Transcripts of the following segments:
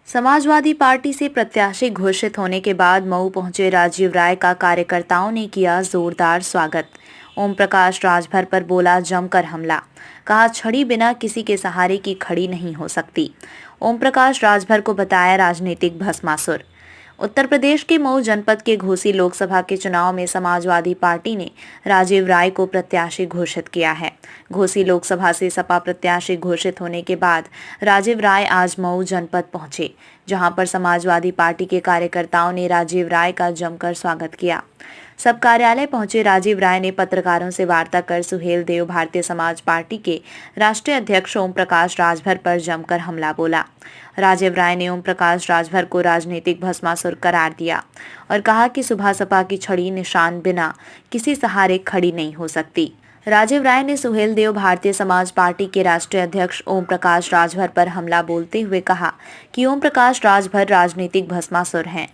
Samajwadi party से प्रत्याशी घोषित होने के बाद मऊ पहुंचे राजीव राय का कार्यकर्ताओं ने किया जोरदार स्वागत। ओम प्रकाश राजभर पर बोला जमकर हमला, कहा छड़ी बिना किसी के सहारे की खड़ी नहीं हो सकती। ओम प्रकाश राजभर को बताया राजनीतिक भस्मासुर। उत्तर प्रदेश के मऊ जनपद के घोसी लोकसभा के चुनाव में समाजवादी पार्टी ने राजीव राय को प्रत्याशी घोषित किया है। घोसी लोकसभा से सपा प्रत्याशी घोषित होने के बाद राजीव राय आज मऊ जनपद पहुंचे, जहां पर समाजवादी पार्टी के कार्यकर्ताओं ने राजीव राय का जमकर स्वागत किया। सब कार्यालय पहुंचे राजीव राय ने पत्रकारों से वार्ता कर सुहेल देव भारतीय समाज पार्टी के राष्ट्रीय अध्यक्ष ओम प्रकाश राजभर पर जमकर हमला बोला। राजीव राय ने ओम प्रकाश राजभर को राजनीतिक भस्मासुर करार दिया और कहा कि सुबह सपा की छड़ी निशान बिना किसी सहारे खड़ी नहीं हो सकती। राजीव राय ने सुहेल देव भारतीय समाज पार्टी के राष्ट्रीय अध्यक्ष ओम प्रकाश राजभर पर हमला बोलते हुए कहा कि ओम प्रकाश राजभर राजनीतिक भस्मासुर हैं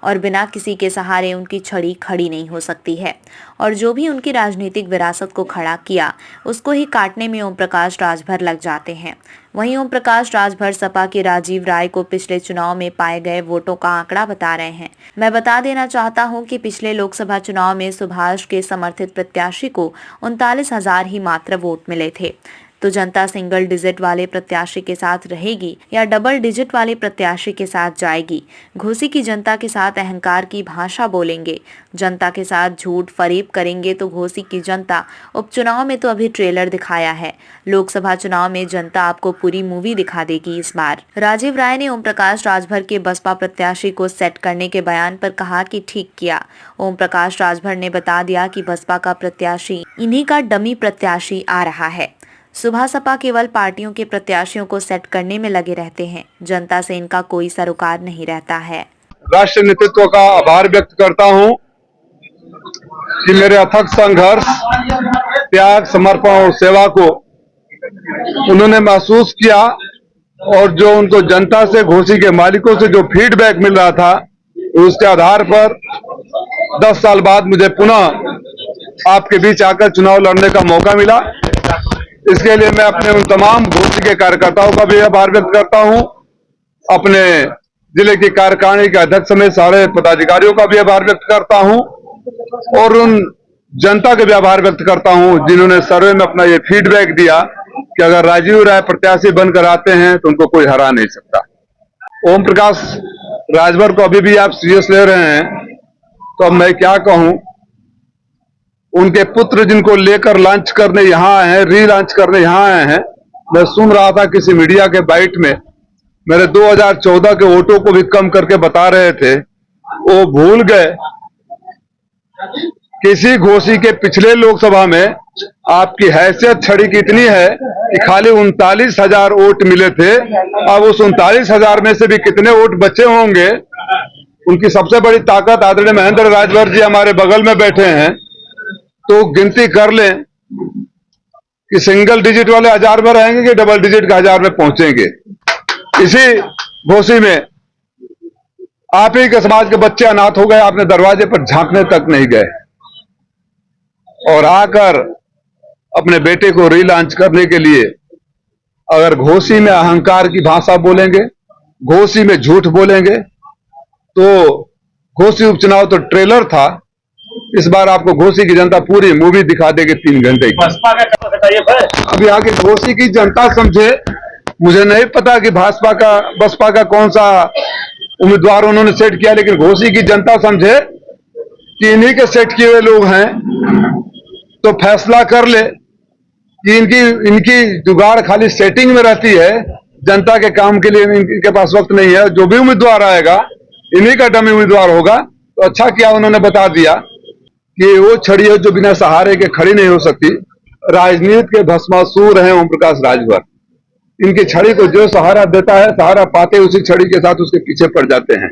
और बिना किसी के सहारे उनकी छड़ी खड़ी नहीं हो सकती है, और जो भी उनकी राजनीतिक विरासत को खड़ा किया उसको ही काटने में ओम प्रकाश राजभर लग जाते हैं। वहीं ओम प्रकाश राजभर सपा के राजीव राय को पिछले चुनाव में पाए गए वोटों का आंकड़ा बता रहे हैं। मैं बता देना चाहता हूं कि पिछले लोकसभा चुनाव में सुभाष के समर्थित प्रत्याशी को 39,000 ही मात्र वोट मिले थे। तो जनता सिंगल डिजिट वाले प्रत्याशी के साथ रहेगी या डबल डिजिट वाले प्रत्याशी के साथ जाएगी? घोसी की जनता के साथ अहंकार की भाषा बोलेंगे, जनता के साथ झूठ फरेब करेंगे तो घोसी की जनता उपचुनाव में तो अभी ट्रेलर दिखाया है, लोकसभा चुनाव में जनता आपको पूरी मूवी दिखा देगी इस बार। राजीव राय ने ओम प्रकाश राजभर के बसपा प्रत्याशी को सेट करने के बयान पर कहा कि ठीक किया। ओम प्रकाश राजभर ने बता दिया कि बसपा का प्रत्याशी इन्हीं का डमी प्रत्याशी आ रहा है। सुबह सपा केवल पार्टियों के प्रत्याशियों को सेट करने में लगे रहते हैं, जनता से इनका कोई सरोकार नहीं रहता है। राष्ट्रीय नेतृत्व का आभार व्यक्त करता हूं कि मेरे अथक संघर्ष, त्याग, समर्पण और सेवा को उन्होंने महसूस किया, और जो उनको जनता से, घोसी के मालिकों से जो फीडबैक मिल रहा था, उसके आधार पर 10 साल बाद मुझे पुनः आपके बीच आकर चुनाव लड़ने का मौका मिला। इसके लिए मैं अपने उन तमाम घोसी के कार्यकर्ताओं का भी आभार व्यक्त करता हूं, अपने जिले की कार्यकारिणी के अध्यक्ष समेत सारे पदाधिकारियों का भी आभार व्यक्त करता हूं, और उन जनता का भी आभार व्यक्त करता हूं जिन्होंने सर्वे में अपना ये फीडबैक दिया कि अगर राजीव राय प्रत्याशी बनकर आते हैं तो उनको कोई हरा नहीं सकता। ओम प्रकाश राजभर को अभी भी आप सीरियस ले रहे हैं, तो अब मैं क्या कहूं। उनके पुत्र जिनको लेकर लॉन्च करने यहाँ आए हैं, री-लॉन्च करने यहाँ आए हैं, मैं सुन रहा था किसी मीडिया के बाइट में मेरे 2014 के वोटों को भी कम करके बता रहे थे। वो भूल गए किसी घोसी के पिछले लोकसभा में आपकी हैसियत छड़ी की इतनी है कि खाली 39,000 वोट मिले थे। अब उस 39,000 में से भी कितने वोट बचे होंगे। उनकी सबसे बड़ी ताकत आदरणीय महेंद्र राजभर जी हमारे बगल में बैठे हैं, तो गिनती कर लें कि सिंगल डिजिट वाले 1000 में रहेंगे कि डबल डिजिट का 1000 में पहुंचेंगे। इसी घोसी में आप ही के समाज के बच्चे अनाथ हो गए, आपने दरवाजे पर झांकने तक नहीं गए, और आकर अपने बेटे को रीलॉन्च करने के लिए अगर घोसी में अहंकार की भाषा बोलेंगे, घोसी में झूठ बोलेंगे, तो घोसी उपचुनाव तो ट्रेलर था। इस बार आपको घोसी की जनता पूरी मूवी दिखा देगी 3 घंटे की। अभी आगे घोसी की जनता समझे। मुझे नहीं पता कि बसपा का कौन सा उम्मीदवार उन्होंने सेट किया, लेकिन घोसी की जनता समझे कि इन्हीं के सेट किए हुए लोग हैं, तो फैसला कर ले कि इनकी जुगाड़ खाली सेटिंग में रहती है, जनता के काम के लिए इनके पास वक्त नहीं है। जो भी उम्मीदवार आएगा इन्हीं का डमी उम्मीदवार होगा। तो अच्छा किया उन्होंने बता दिया कि वो छड़ी है जो बिना सहारे के खड़ी नहीं हो सकती। राजनीति के भस्मासुर हैं ओम प्रकाश राजभर। इनकी छड़ी को जो सहारा देता है, सहारा पाते उसी छड़ी के साथ उसके पीछे पड़ जाते हैं।